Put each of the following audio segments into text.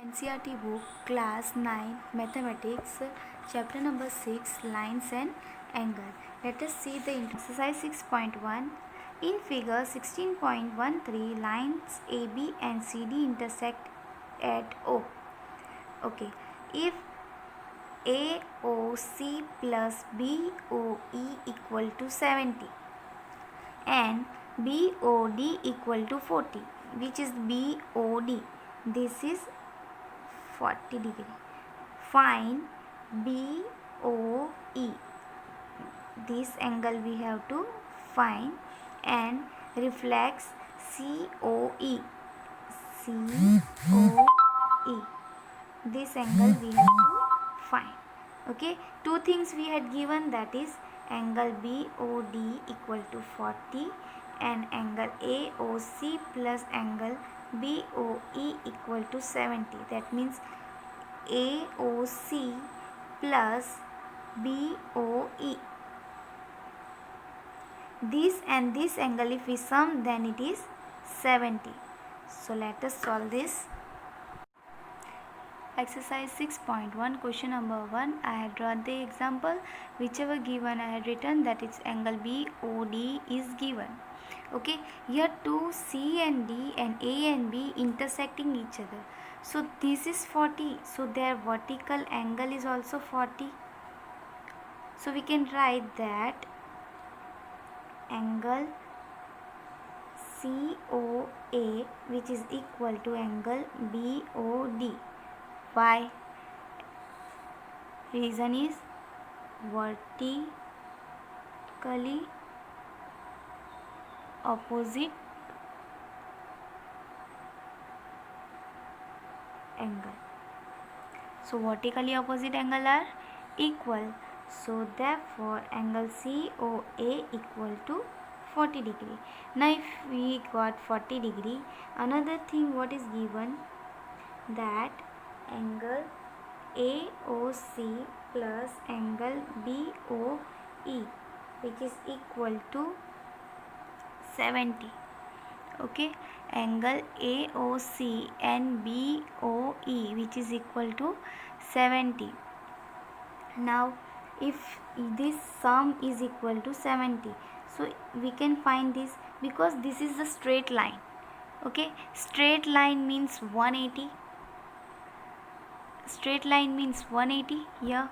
NCERT book, Class 9, Mathematics, Chapter number 6, Lines and Angle. Let us see the exercise 6.1. In figure 16.13, lines AB and CD intersect at O. Okay, if AOC plus BOE equal to 70 and BOD equal to 40, which is BOD, this is 40 degree. Find BOE. This angle we have to find, and reflex COE. COE. This angle we have to find. Okay, two things we had given, that is angle BOD equal to 40 and angle AOC plus angle BOE equal to 70. That means AOC plus BOE. This and this angle if we sum, then it is 70. So let us solve this. Exercise 6.1, question number 1. I had drawn the example. Whichever given I had written, that is angle BOD is given. Okay, here two C and D and A and B intersecting each other. So this is 40. So their vertical angle is also 40. So we can write that angle COA, which is equal to angle BOD. Why? Reason is vertically opposite angle. So vertically opposite angle are equal. So therefore angle COA equal to 40 degree. Now if we got 40 degree, another thing what is given, that angle AOC plus angle BOE, which is equal to 70. Okay, angle AOC and BOE, which is equal to 70. Now if this sum is equal to 70, so we can find this, because this is a straight line. Okay, straight line means 180. Straight line means 180 here.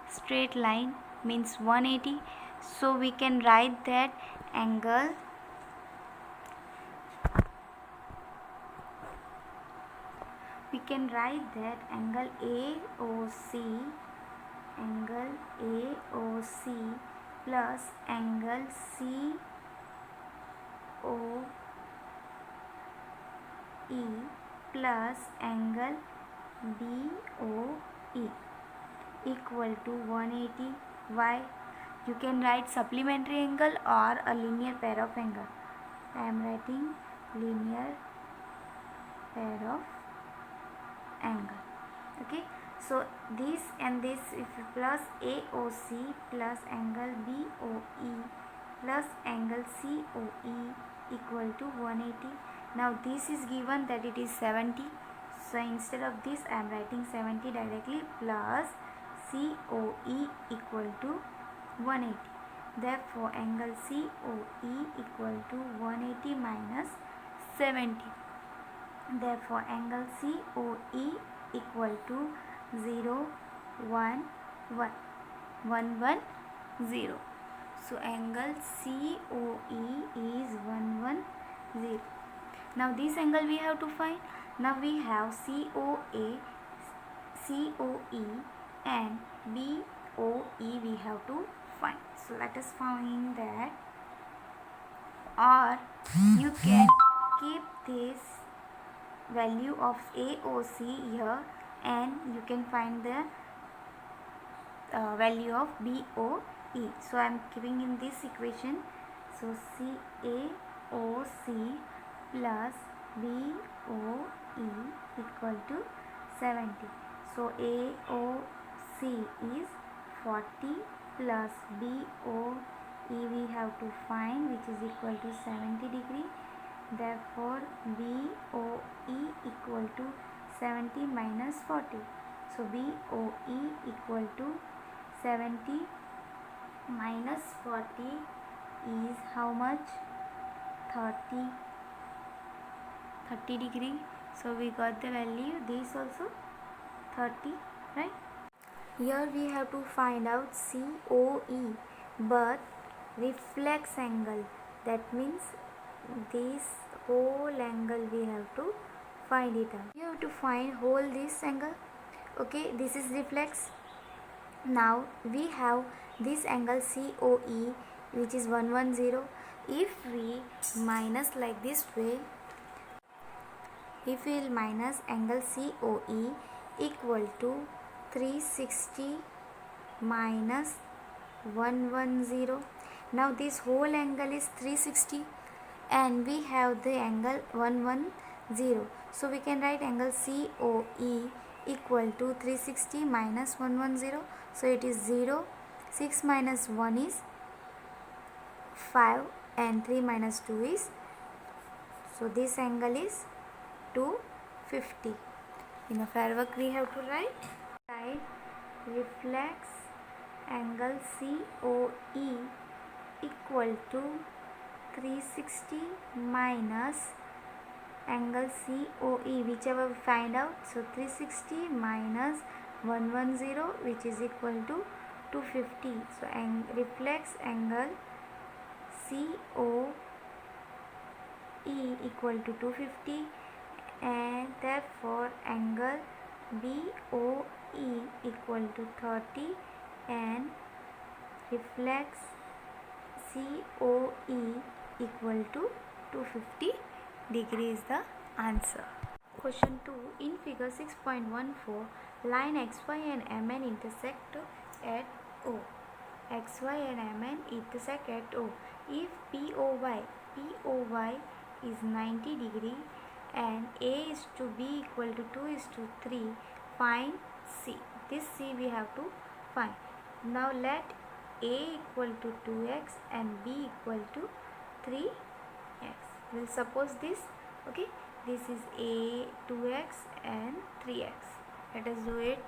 Straight line means 180. So we can write that angle AOC plus angle COE plus angle BOE equal to 180. Why? You can write supplementary angle or a linear pair of angle. I am writing linear pair of angle. Okay, so this and this, if you plus AOC plus angle BOE plus angle COE equal to 180. Now this is given that it is 70. So instead of this I am writing 70 directly, plus COE equal to 180. Therefore angle COE equal to 180 minus 70. Therefore angle COE equal to 0, 1, 1, 1, 1, 0. So angle COE is 1, 1, 0. Now this angle we have to find. Now we have COA, COE and BOE we have to find. So let us find that, or you can keep this value of AOC here and you can find the value of BOE. So I am keeping in this equation. So CAOC plus BOE equal to 70. So AOC is 40 plus BOE we have to find, which is equal to 70 degree. Therefore BOE equal to 70 minus 40. So BOE equal to 70 minus 40 is how much? 30 degree. So we got the value, this also 30, right? Here we have to find out COE, but reflex angle, that means this whole angle we have to find it out. You have to find whole this angle. Okay, this is reflex. Now we have this angle COE, which is 110. If we minus like this way, if we will minus angle COE equal to 360 minus 110. Now this whole angle is 360 and we have the angle 110. So we can write angle COE equal to 360 minus 110. So it is 0. 6 minus 1 is 5 and 3 minus 2 is, so this angle is 250. In a fair work we have to write reflex angle COE equal to 360 minus angle COE, whichever we find out. So 360 minus 110, which is equal to 250. So reflex angle COE equal to 250, and therefore angle BOE equal to 30 and reflex COE equal to 250 degree is the answer. Question 2. In figure 6.14, line XY and MN intersect at O. XY and MN intersect at O. If POY is 90 degree and A is to B equal to 2 is to 3, find C. This C we have to find. Now let A equal to 2x and B equal to 3x. We'll suppose this. Okay, this is A 2x and 3x. Let us do it.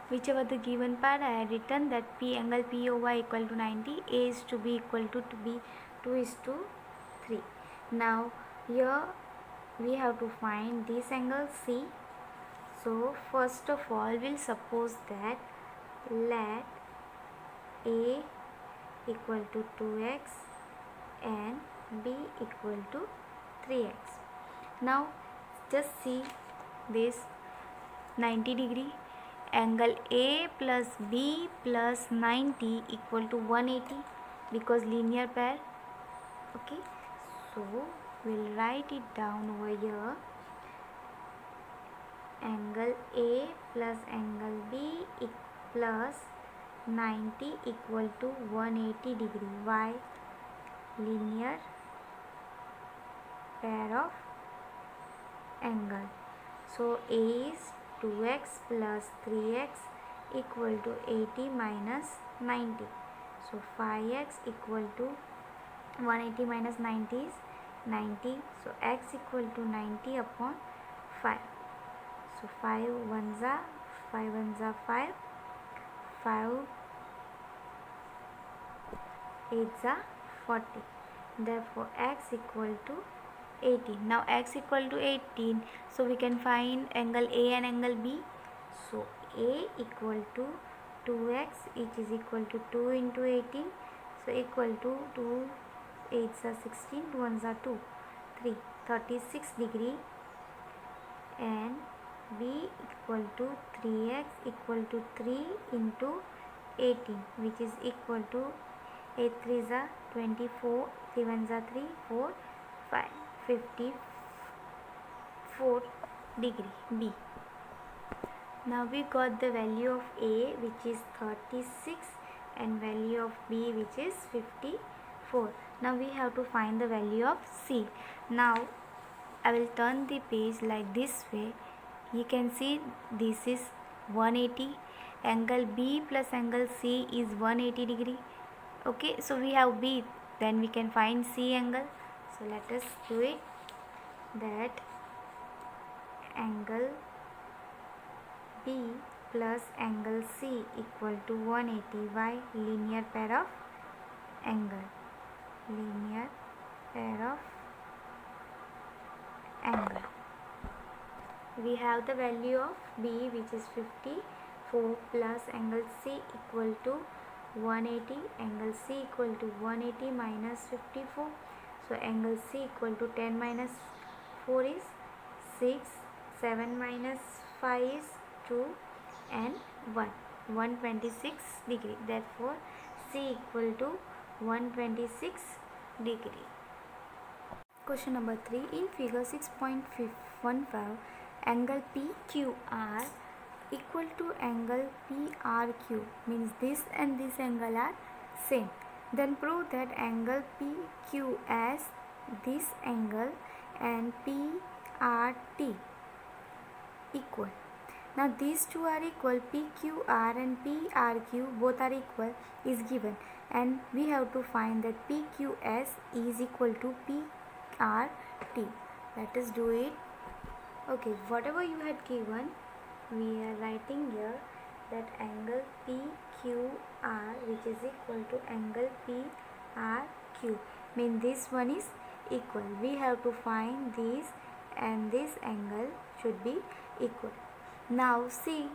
Whichever the given part, I had written that P angle POY equal to 90, A is to B equal to B, 2 is to 3. Now here we have to find this angle C. So first of all we'll suppose that let A equal to 2x and B equal to 3x. Now just see this 90 degree, angle A plus B plus 90 equal to 180 because linear pair. Okay, so we'll write it down over here. Angle A plus angle B plus 90 equal to 180 degree. Why? Linear pair of angle. So A is 2x plus 3x equal to 80 minus 90. So 5x equal to 180 minus 90 is 90. So x equal to 90 upon 5. So 5 ones are 5, 5 8s are 40. Therefore x equal to 18. Now x equal to 18, so we can find angle A and angle B. So A equal to 2x, which is equal to 2 into 18, so equal to 2 8s are 16, 2 1s are 2, 3, 36 degree, and B equal to 3x equal to 3 into 18, which is equal to 8 3s are 24, 3 1s are 3, 4, 5, 54 degree B. Now we got the value of A, which is 36, and value of B, which is 54. Now we have to find the value of C. Now I will turn the page like this way. You can see this is 180. Angle B plus angle C is 180 degree. Okay, so we have B, then we can find C angle. So let us do it. That angle B plus angle C equal to 180. Why? Linear pair of angle. Linear pair of angle. We have the value of B, which is 54, plus angle C equal to 180. Angle C equal to 180 minus 54. So angle C equal to 10 minus 4 is 6. 7 minus 5 is 2 and 1. 126 degree. Therefore C equal to 126 degree. Question number 3. In figure 6.15, angle PQR equal to angle PRQ, means this and this angle are same. Then prove that angle PQS, this angle, and PRT equal. Now these two are equal. PQR and PRQ both are equal is given, and we have to find that PQS is equal to PRT. Let us do it. Okay, whatever you had given, we are writing here that angle PQR, which is equal to angle PRQ, means this one is equal. We have to find this and this angle should be equal. Now see,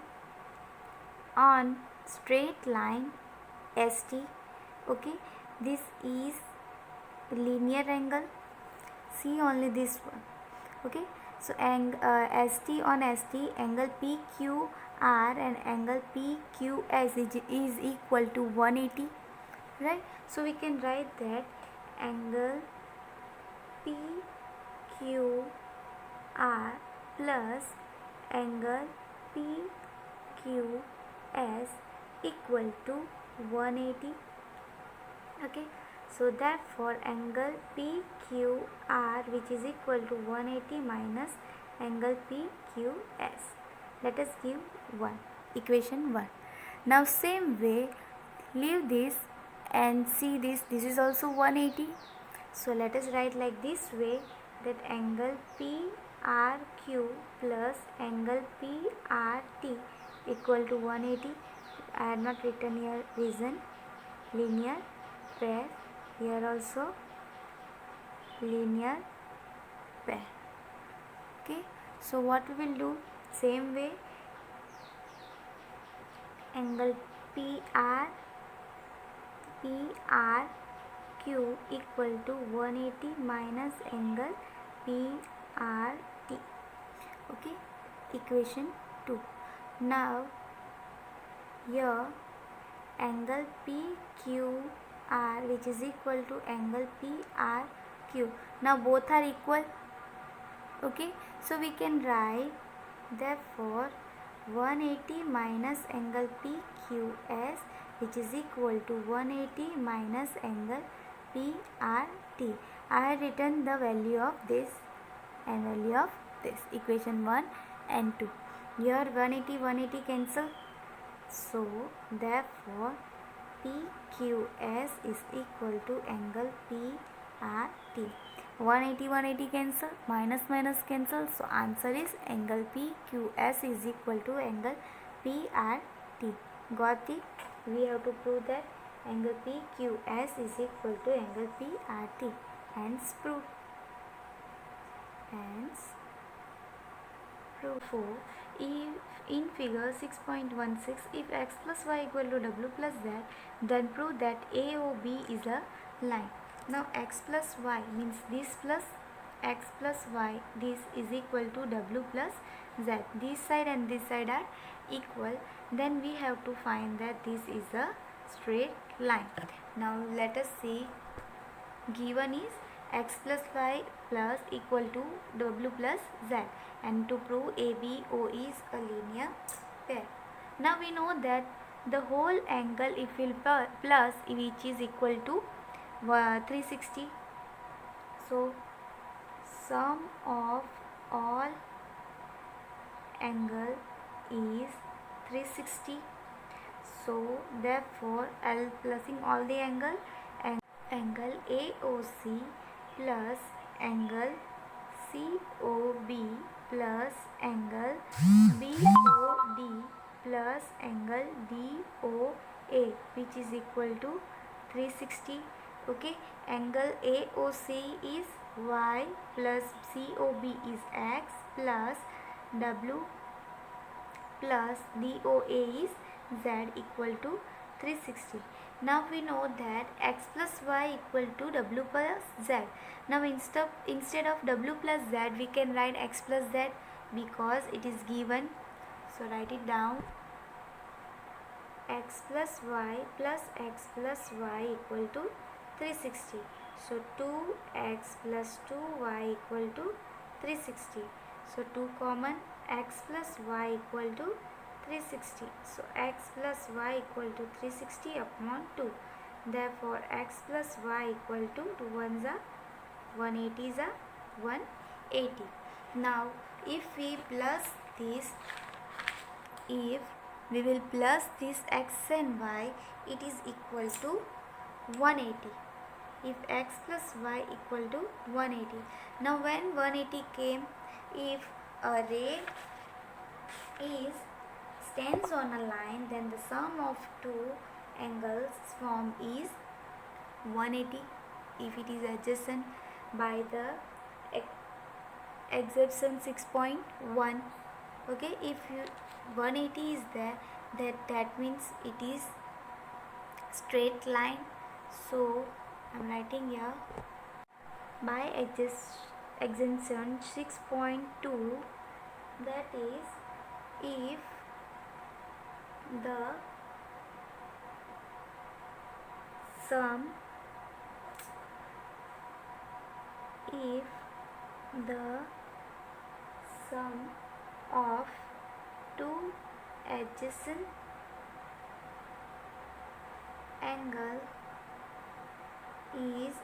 on straight line ST, okay, this is linear angle. See only this one, okay. So ST on ST, angle PQR and angle PQS is equal to 180, right? So we can write that angle PQR plus angle PQS equal to 180. Okay, so therefore angle PQR, which is equal to 180 minus angle PQS. Let us give 1, equation 1. Now same way, leave this and see this is also 180. So let us write like this way, that angle PRQ plus angle PRT equal to 180. I had not written here reason. Linear pair, here also linear pair. Okay, so what we will do, same way, angle PRQ equal to 180 minus angle PRT. Okay, equation 2. Now here angle PQR, which is equal to angle PRQ. Now both are equal. Okay, so we can write, therefore 180 minus angle PQS, which is equal to 180 minus angle PRT. I have written the value of this and value of this, equation 1 and 2. Here 180 cancel. So therefore PQS is equal to angle PRT. 180 cancel, minus cancel. So answer is angle PQS is equal to angle PRT. Got it? We have to prove that angle PQS is equal to angle PRT. Hence proof. Proof 4. If in figure 6.16, if x plus y equal to w plus z, then prove that AOB is a line. Now x plus y means this plus x plus y, this is equal to w plus z. This side and this side are equal. Then we have to find that this is a straight line. Now let us see. Given is x plus y plus equal to w plus z, and to prove ABO is a linear pair. Now we know that the whole angle, if we'll plus, which is equal to 360. So sum of all angle is 360. So therefore I'll plussing all the angle AOC plus angle COB plus angle BOD plus angle DOA, which is equal to 360. Okay, angle AOC is Y plus COB is X plus W plus DOA is Z equal to 360. Now we know that X plus Y equal to W plus Z. Now instead of W plus Z, we can write X plus Z because it is given. So write it down. X plus Y plus X plus Y equal to 360. So 2x plus 2y equal to 360. So 2 common, x plus y equal to 360. So x plus y equal to 360 upon 2. Therefore x plus y equal to 2 ones are 180 is a 180. Now if we plus this, if we will plus this x and y, it is equal to 180. If x plus y equal to 180. Now when 180 came, if a ray stands on a line, then the sum of two angles formed is 180 if it is adjacent by the adjacent 6.1. okay, if 180 is there, that means it is straight line. So I'm writing here by adjacent 6.2, that is if the sum of two adjacent angle is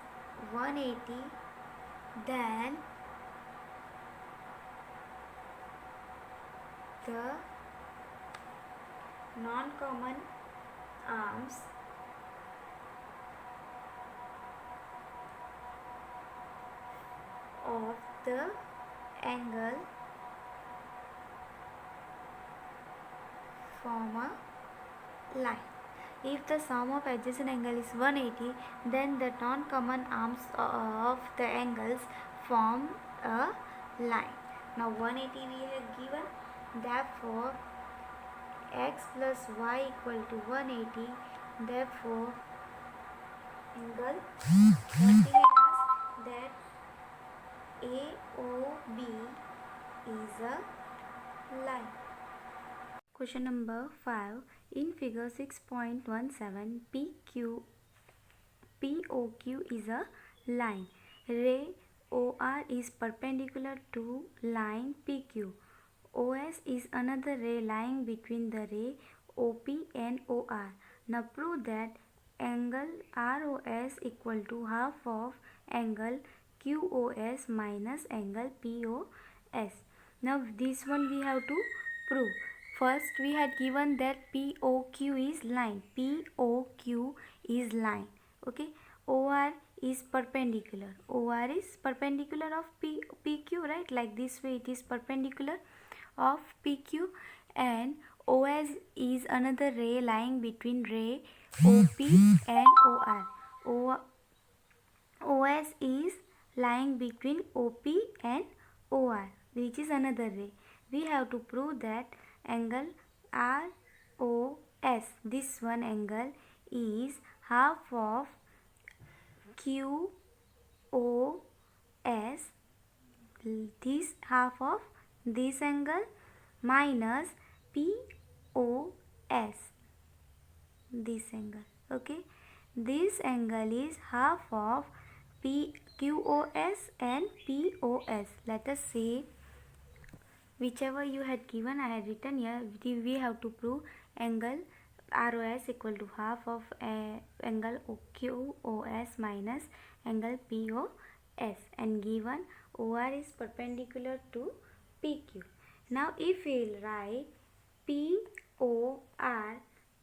180, then the non-common arms of the angle form a line. If the sum of adjacent angle is 180, then the non-common arms of the angles form a line. Now 180 we have given, therefore x plus y equal to 180, therefore angle what we asked that AOB is a line. Question number 5. In figure 6.17, POQ is a line. Ray OR is perpendicular to line PQ. OS is another ray lying between the ray OP and OR. Now prove that angle ROS equal to half of angle QOS minus angle POS. Now this one we have to prove. First we had given that POQ is line. POQ is line. Okay. OR is perpendicular. OR is perpendicular of PQ, right? Like this way it is perpendicular of PQ, and OS is another ray lying between ray OP and OR. OS is lying between OP and OR, which is another ray. We have to prove that angle ROS, this one angle, is half of QOS, this half of this angle, minus POS, this angle. Okay, this angle is half of QOS and POS. Let us see. Whichever you had given, I had written here. We have to prove angle ROS equal to half of angle QOS minus angle POS, and given OR is perpendicular to PQ. Now if we will write POR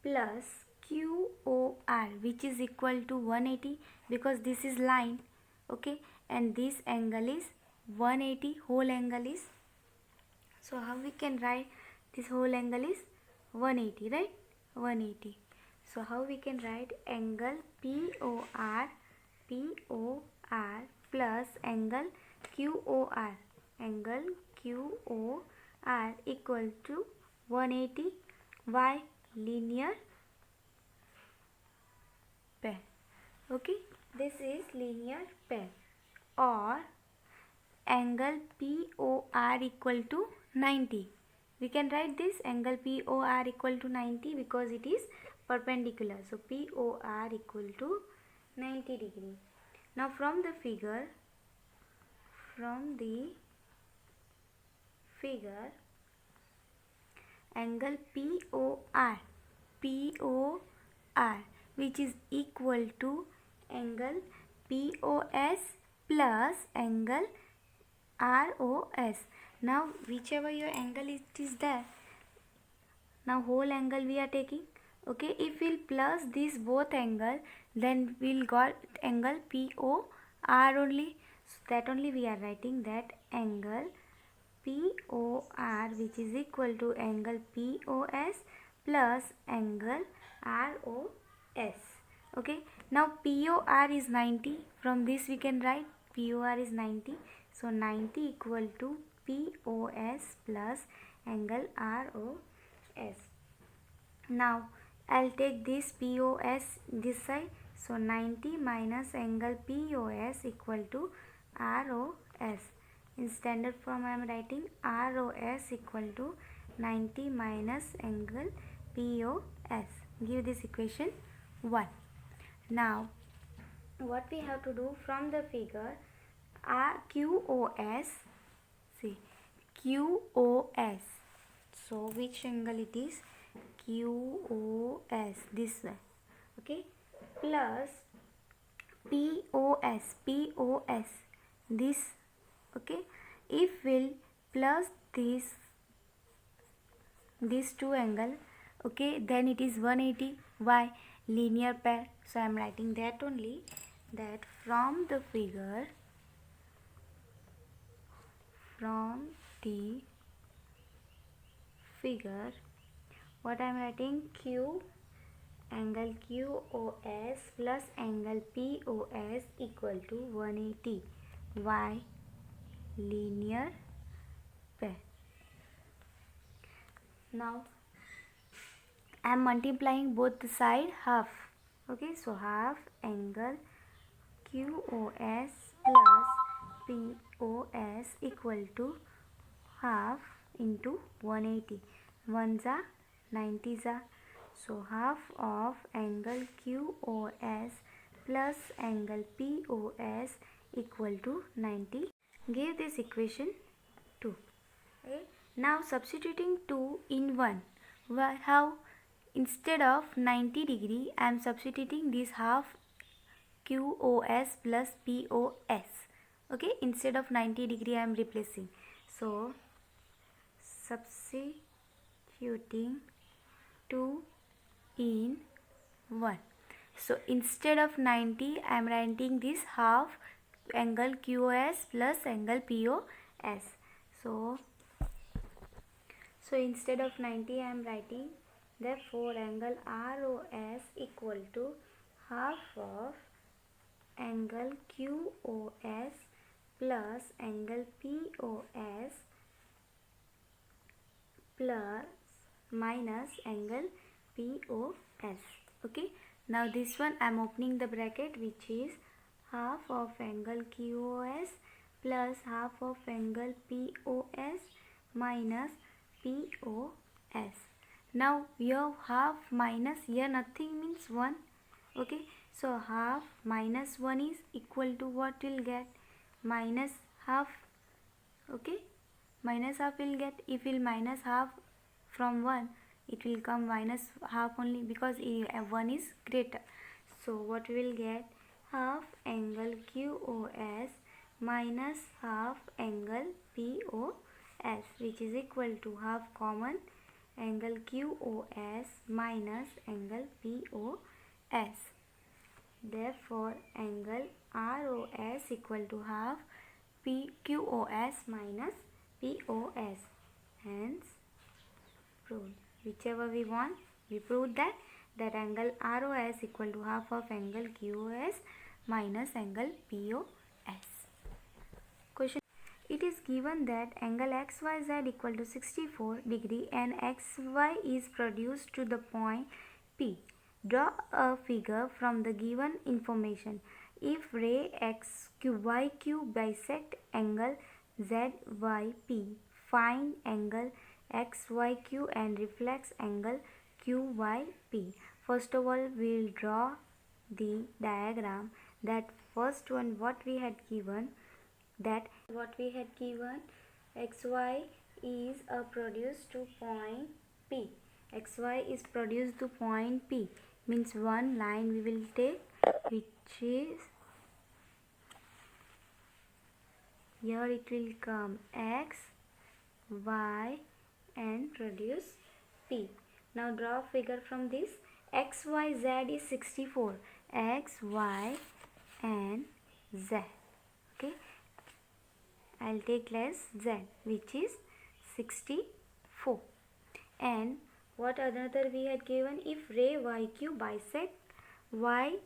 plus QOR, which is equal to 180, because this is line. Okay, and this angle is 180, whole angle is, so how we can write this whole angle is 180, right? 180. So how we can write angle POR plus angle QOR, angle QOR equal to 180. Why? Linear pair. Okay, this is linear pair. Or angle POR equal to 90. We can write this angle POR equal to 90 because it is perpendicular. So POR equal to 90 degree. Now from the figure, angle POR which is equal to angle POS plus angle ROS. Now whichever your angle it is there, now whole angle we are taking. Okay, if we'll plus this both angle, then we'll got angle POR only. So that only we are writing that angle POR which is equal to angle POS plus angle ROS. Okay, now POR is 90. From this we can write POR is 90. So 90 equal to POS plus angle ROS. Now I'll take this POS this side. So 90 minus angle POS equal to ROS. In standard form I am writing ROS equal to 90 minus angle POS. Give this equation 1. Now what we have to do from the figure, QOS, see QOS, so which angle it is? QOS, this one. Okay, plus POS, this. Okay, if we'll plus these two angle, okay, then it is 180. Why? Linear pair. So I am writing that only, that from the figure, what I am writing, angle QOS plus angle POS equal to 180. Why? Linear pair. Now I am multiplying both the side half. Okay, so half angle QOS plus POS equal to half into 180. 1s are 90s are. So half of angle QOS plus angle POS equal to 90. Give this equation 2. Okay. Now substituting 2 in 1. How? Instead of 90 degree, I am substituting this half QOS plus POS. Okay, instead of 90 degree I am replacing. So substituting 2 in 1. So instead of 90 I am writing this half angle QOS plus angle POS. So instead of 90 I am writing, therefore angle ROS equal to half of angle QOS plus angle POS plus minus angle POS. Okay, now this one I am opening the bracket, which is half of angle QOS plus half of angle POS minus POS. Now here half minus, here nothing means 1. Okay, so half minus 1 is equal to what we'll get? Minus half. Okay, minus half will get. If we'll minus half from 1, it will come minus half only, because 1 is greater. So what we will get? Half angle QOS minus half angle POS, which is equal to half common angle QOS minus angle POS. Therefore angle ROS equal to half PQOS minus POS. Hence, proved. Whichever we want, we proved that angle ROS equal to half of angle QOS minus angle POS. Question. It is given that angle XYZ equal to 64 degree and XY is produced to the point P. Draw a figure from the given information. If ray XYQ bisect angle ZYP, find angle XYQ and reflex angle QYP. First of all, we will draw the diagram. That first one, what we had given, XY is produced to point P. XY is produced to point P, means one line we will take, which is here it will come X, Y and produce P. Now draw a figure from this. XYZ is 64. X, Y and Z. Okay. I'll take less Z, which is 64. And what another we had given? If ray YQ bisect Y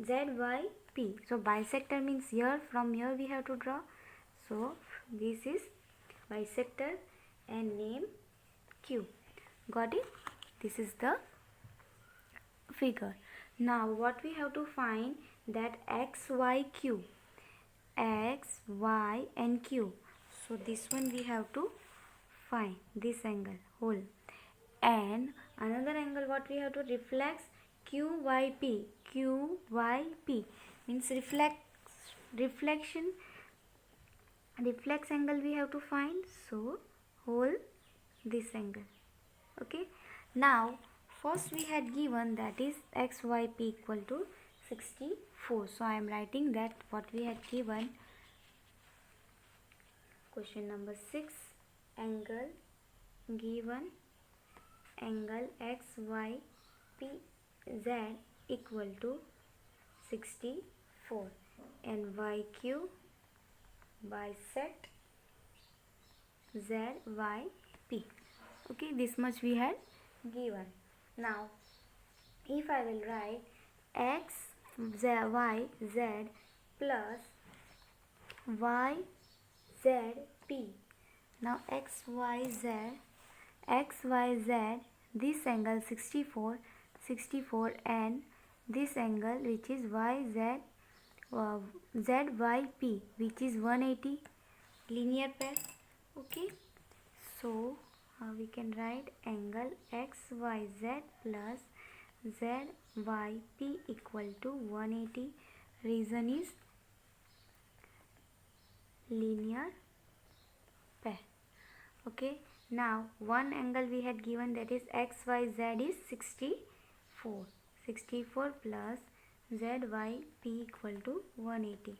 ZYP. So bisector means here, from here we have to draw. So this is bisector and name Q. Got it? This is the figure. Now what we have to find, that XYQ. X, Y and Q. So this one we have to find, this angle whole. And another angle what we have to reflex, QYP. QYP means reflex angle we have to find. So whole this angle. Okay. Now first we had given, that is XYP equal to 64. So I am writing that what we had given. Question number 6. Angle given, angle XYPZ equal to 64 and YQ bisect ZYP. Okay, this much we had given. Now if I will write X Z Y Z plus Y Z P. Now X Y Z, this angle 64 and this angle which is ZYP, which is 180, linear pair. Okay, so we can write angle XYZ plus ZYP equal to 180. Reason is linear pair. Okay, now one angle we had given, that is XYZ is 64 plus ZYP equal to 180.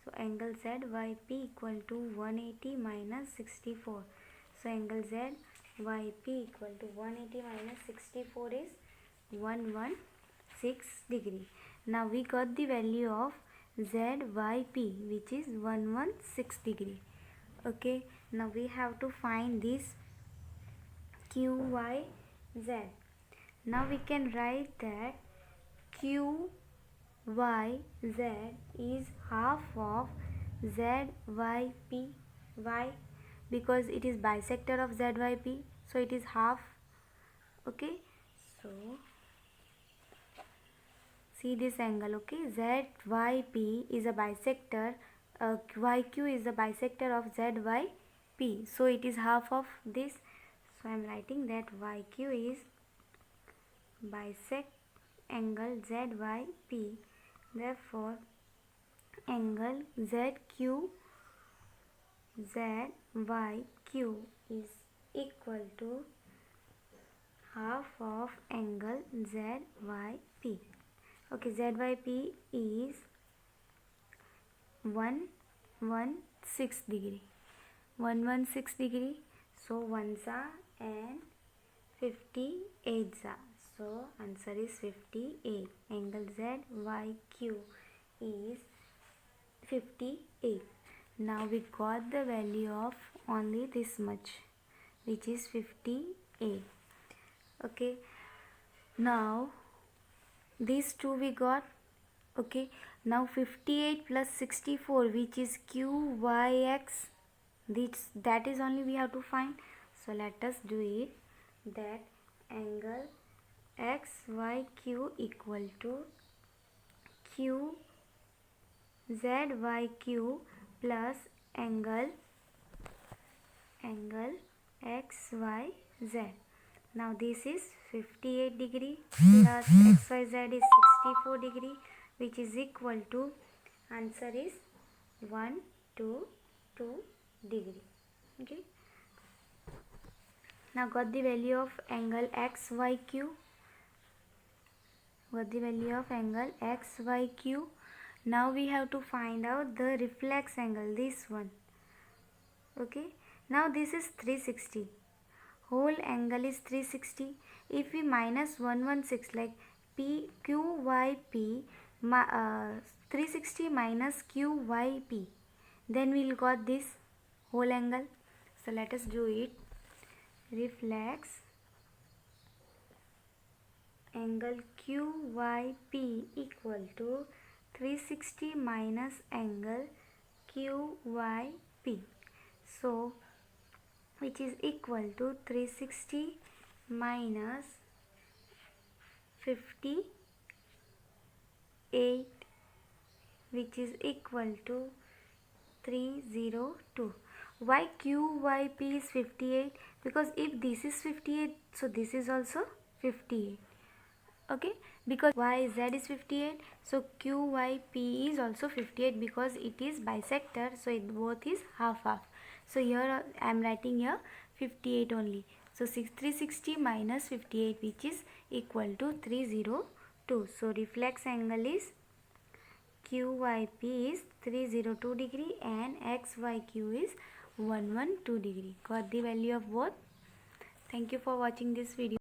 So angle ZYP equal to 180 minus 64. So angle ZYP equal to 180 minus 64 is 116 degree. Now we got the value of ZYP, which is 116 degree. Okay, now we have to find this QYZ. Now we can write that QYZ is half of ZYP. Why? Because it is bisector of ZYP, so it is half. Okay, so see this angle. Okay, ZYP is a bisector, YQ is a bisector of ZYP, so it is half of this. So I am writing that YQ is bisect angle ZYP. Therefore angle ZYQ is equal to half of angle ZYP. Okay, ZYP is 116 degree. 116 degree. So 1s are and 58s are. So answer is 58. Angle ZYQ is 58. Now we got the value of only this much, which is 58. Okay, now these two we got. Okay, now 58 plus 64, which is QYX, that is only we have to find. So let us do it. That angle XYQ equal to QZYQ plus angle XYZ. Now this is 58 degree plus XYZ is 64 degree, which is equal to, answer is 122 degree. Okay. Now got the value of angle XYQ. Got the value of angle XYQ. Now we have to find out the reflex angle, this one. Okay. Now this is 360. Whole angle is 360. If we minus 116, like QYP, 360 minus QYP, then we'll got this whole angle. So let us do it. Reflex angle QYP equal to 360 minus angle QYP. So which is equal to 360 minus 58, which is equal to 302. Why QYP is 58? Because if this is 58, so this is also 58. Okay, because YZ is 58, so QYP is also 58 because it is bisector, so it both is half. So here I am writing here 58 only. So 360 minus 58, which is equal to 302. So reflex angle is QYP is 302 degree and XYQ is 112 degree. Got the value of both. Thank you for watching this video.